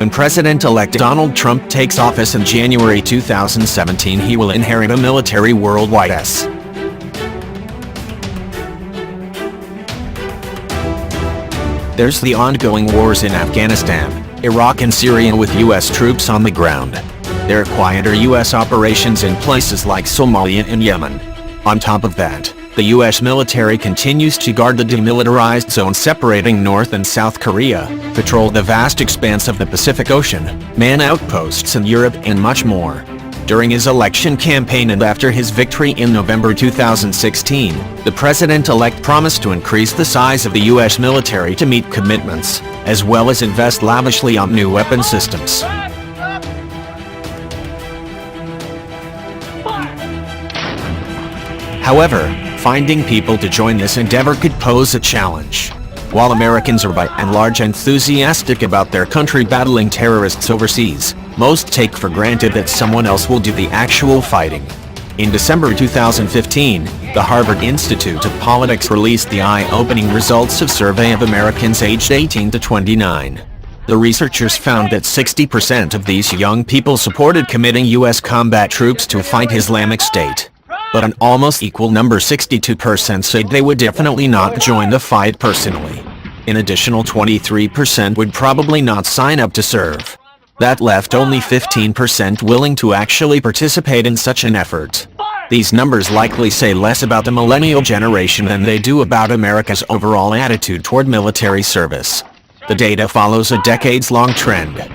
When President-elect Donald Trump takes office in January 2017, he will inherit a military worldwide. There's the ongoing wars in Afghanistan, Iraq and Syria with U.S. troops on the ground. There are quieter U.S. operations in places like Somalia and Yemen. On top of that, the U.S. military continues to guard the demilitarized zone separating North and South Korea, patrol the vast expanse of the Pacific Ocean, man outposts in Europe and much more. During his election campaign and after his victory in November 2016, the president-elect promised to increase the size of the U.S. military to meet commitments, as well as invest lavishly on new weapon systems. However, finding people to join this endeavor could pose a challenge. While Americans are by and large enthusiastic about their country battling terrorists overseas, most take for granted that someone else will do the actual fighting. In December 2015, the Harvard Institute of Politics released the eye-opening results of a survey of Americans aged 18 to 29. The researchers found that 60% of these young people supported committing U.S. combat troops to fight Islamic State. But an almost equal number, 62%, said they would definitely not join the fight personally. An additional 23% would probably not sign up to serve. That left only 15% willing to actually participate in such an effort. These numbers likely say less about the millennial generation than they do about America's overall attitude toward military service. The data follows a decades-long trend.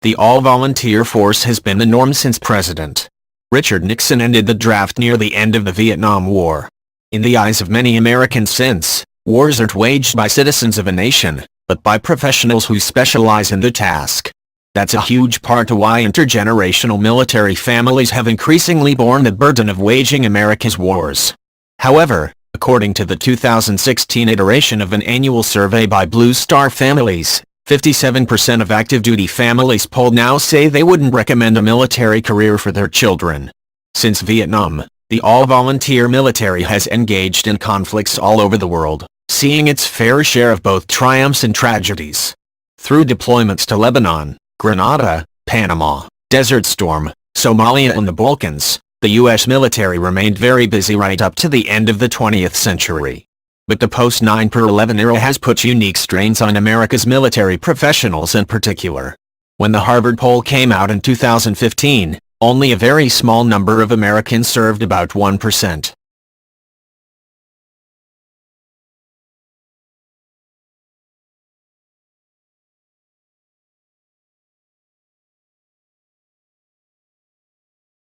The all-volunteer force has been the norm since President Richard Nixon ended the draft near the end of the Vietnam War. In the eyes of many Americans since, wars aren't waged by citizens of a nation, but by professionals who specialize in the task. That's a huge part of why intergenerational military families have increasingly borne the burden of waging America's wars. However, according to the 2016 iteration of an annual survey by Blue Star Families, 57% of active-duty families polled now say they wouldn't recommend a military career for their children. Since Vietnam, the all-volunteer military has engaged in conflicts all over the world, seeing its fair share of both triumphs and tragedies. Through deployments to Lebanon, Grenada, Panama, Desert Storm, Somalia and the Balkans, the U.S. military remained very busy right up to the end of the 20th century. But the post-9/11 era has put unique strains on America's military professionals in particular. When the Harvard poll came out in 2015, only a very small number of Americans served, about 1%.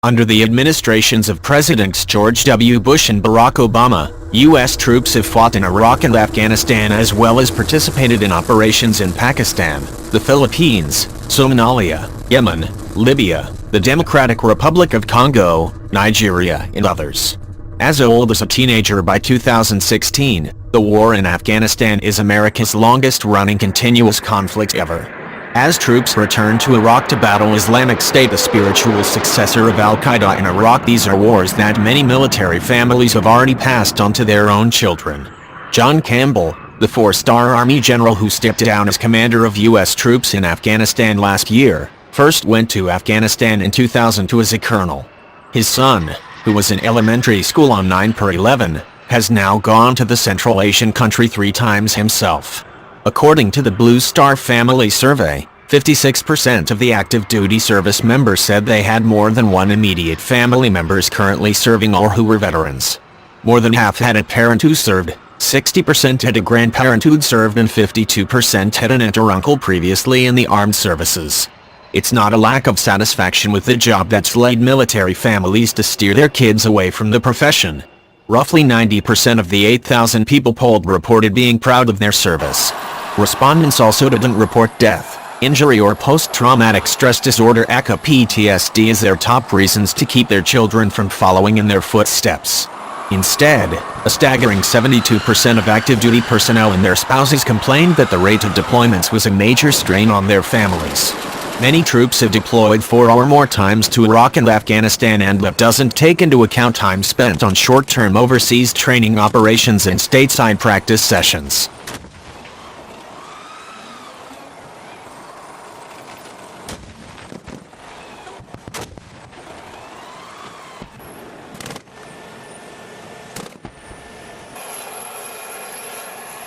Under the administrations of Presidents George W. Bush and Barack Obama, U.S. troops have fought in Iraq and Afghanistan as well as participated in operations in Pakistan, the Philippines, Somalia, Yemen, Libya, the Democratic Republic of Congo, Nigeria, and others. As old as a teenager by 2016, the war in Afghanistan is America's longest-running continuous conflict ever. As troops return to Iraq to battle Islamic State, the spiritual successor of Al-Qaeda in Iraq, these are wars that many military families have already passed on to their own children. John Campbell, the four-star Army general who stepped down as commander of U.S. troops in Afghanistan last year, first went to Afghanistan in 2002 as a colonel. His son, who was in elementary school on 9/11, has now gone to the Central Asian country 3 times himself. According to the Blue Star Family Survey, 56% of the active duty service members said they had more than one immediate family members currently serving or who were veterans. More than half had a parent who served, 60% had a grandparent who'd served, and 52% had an aunt or uncle previously in the armed services. It's not a lack of satisfaction with the job that's led military families to steer their kids away from the profession. Roughly 90% of the 8,000 people polled reported being proud of their service. Respondents also didn't report death, injury or post-traumatic stress disorder (aka PTSD) as their top reasons to keep their children from following in their footsteps. Instead, a staggering 72% of active-duty personnel and their spouses complained that the rate of deployments was a major strain on their families. Many troops have deployed 4 or more times to Iraq and Afghanistan, and that doesn't take into account time spent on short-term overseas training operations and stateside practice sessions.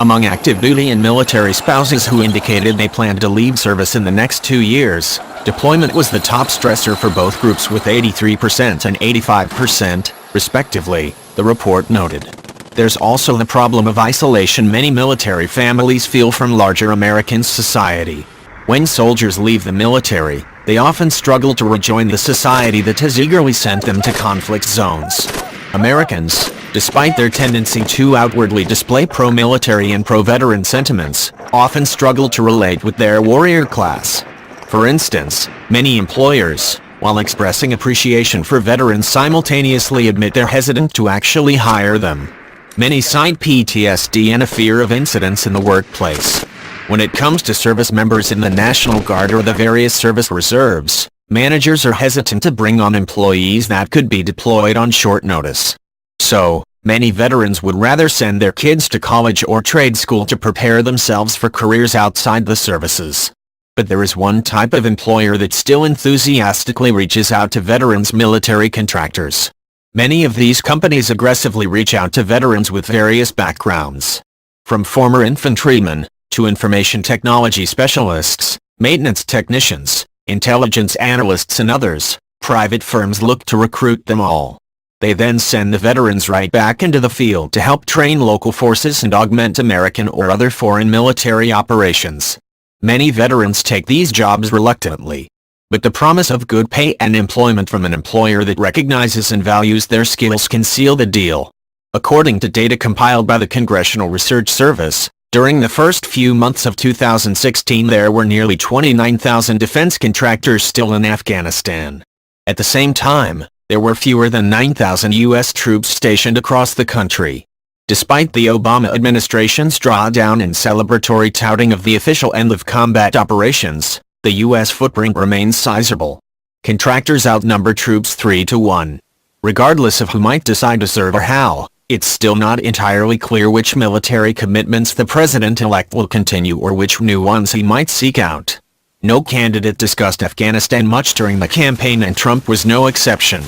Among active duty and military spouses who indicated they planned to leave service in the next 2 years, deployment was the top stressor for both groups, with 83% and 85%, respectively, the report noted. There's also the problem of isolation many military families feel from larger American society. When soldiers leave the military, they often struggle to rejoin the society that has eagerly sent them to conflict zones. Americans, despite their tendency to outwardly display pro-military and pro-veteran sentiments, often struggle to relate with their warrior class. For instance, many employers, while expressing appreciation for veterans, simultaneously admit they're hesitant to actually hire them. Many cite PTSD and a fear of incidents in the workplace. When it comes to service members in the National Guard or the various service reserves, managers are hesitant to bring on employees that could be deployed on short notice. So, many veterans would rather send their kids to college or trade school to prepare themselves for careers outside the services. But there is one type of employer that still enthusiastically reaches out to veterans: military contractors. Many of these companies aggressively reach out to veterans with various backgrounds. From former infantrymen, to information technology specialists, maintenance technicians, intelligence analysts and others, private firms look to recruit them all. They then send the veterans right back into the field to help train local forces and augment American or other foreign military operations. Many veterans take these jobs reluctantly. But the promise of good pay and employment from an employer that recognizes and values their skills can seal the deal. According to data compiled by the Congressional Research Service, during the first few months of 2016 there were nearly 29,000 defense contractors still in Afghanistan. At the same time, there were fewer than 9,000 U.S. troops stationed across the country. Despite the Obama administration's drawdown and celebratory touting of the official end of combat operations, the U.S. footprint remains sizable. Contractors outnumber troops 3 to 1. Regardless of who might decide to serve or how, it's still not entirely clear which military commitments the president-elect will continue or which new ones he might seek out. No candidate discussed Afghanistan much during the campaign, and Trump was no exception.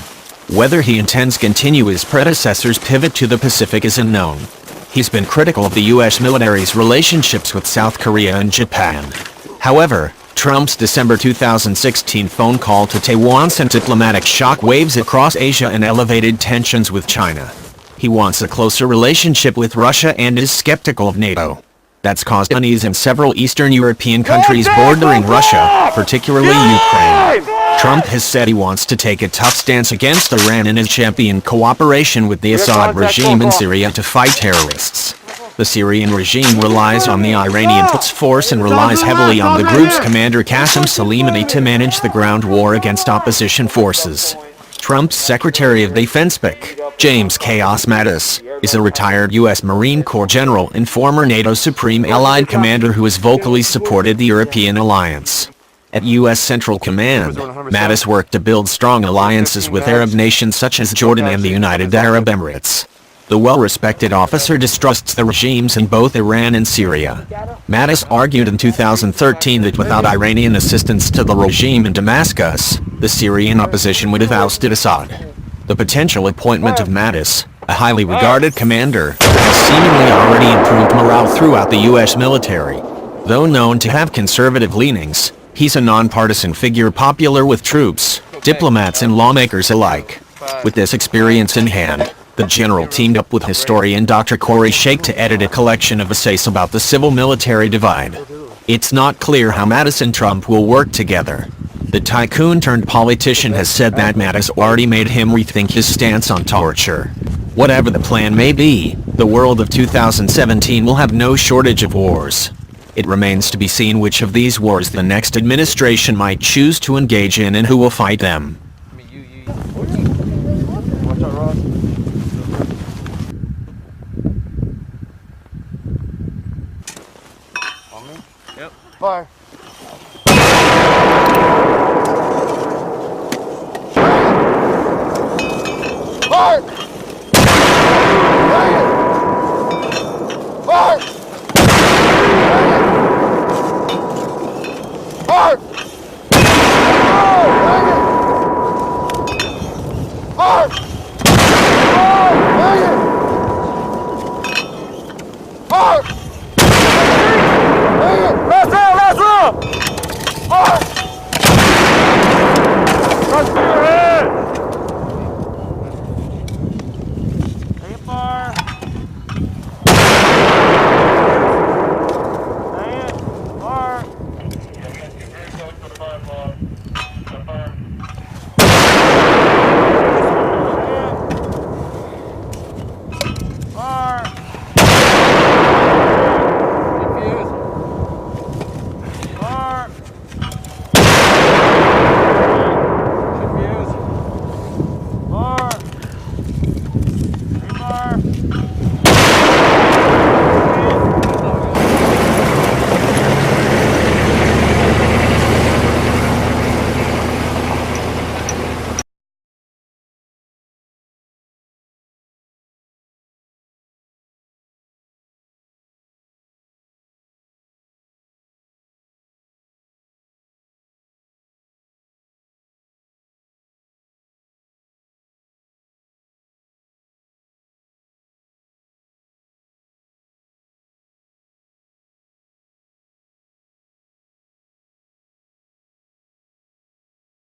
Whether he intends to continue his predecessor's pivot to the Pacific is unknown. He's been critical of the U.S. military's relationships with South Korea and Japan. However, Trump's December 2016 phone call to Taiwan sent diplomatic shockwaves across Asia and elevated tensions with China. He wants a closer relationship with Russia and is skeptical of NATO. That's caused unease in several Eastern European countries bordering Russia, particularly Ukraine. Trump has said he wants to take a tough stance against Iran and has championed cooperation with the Assad regime in Syria to fight terrorists. The Syrian regime relies on the Iranian Quds Force and relies heavily on the group's commander Qasem Soleimani to manage the ground war against opposition forces. Trump's Secretary of Defense, James Chaos Mattis, is a retired U.S. Marine Corps general and former NATO Supreme Allied Commander who has vocally supported the European alliance. At U.S. Central Command, Mattis worked to build strong alliances with Arab nations such as Jordan and the United Arab Emirates. The well-respected officer distrusts the regimes in both Iran and Syria. Mattis argued in 2013 that without Iranian assistance to the regime in Damascus, the Syrian opposition would have ousted Assad. The potential appointment of Mattis, a highly regarded commander, has seemingly already improved morale throughout the U.S. military. Though known to have conservative leanings, he's a nonpartisan figure popular with troops, diplomats and lawmakers alike. With this experience in hand, the general teamed up with historian Dr. Corey Sheikh to edit a collection of essays about the civil-military divide. It's not clear how Mattis and Trump will work together. The tycoon-turned-politician has said that Mattis already made him rethink his stance on torture. Whatever the plan may be, the world of 2017 will have no shortage of wars. It remains to be seen which of these wars the next administration might choose to engage in and who will fight them. Fire. war!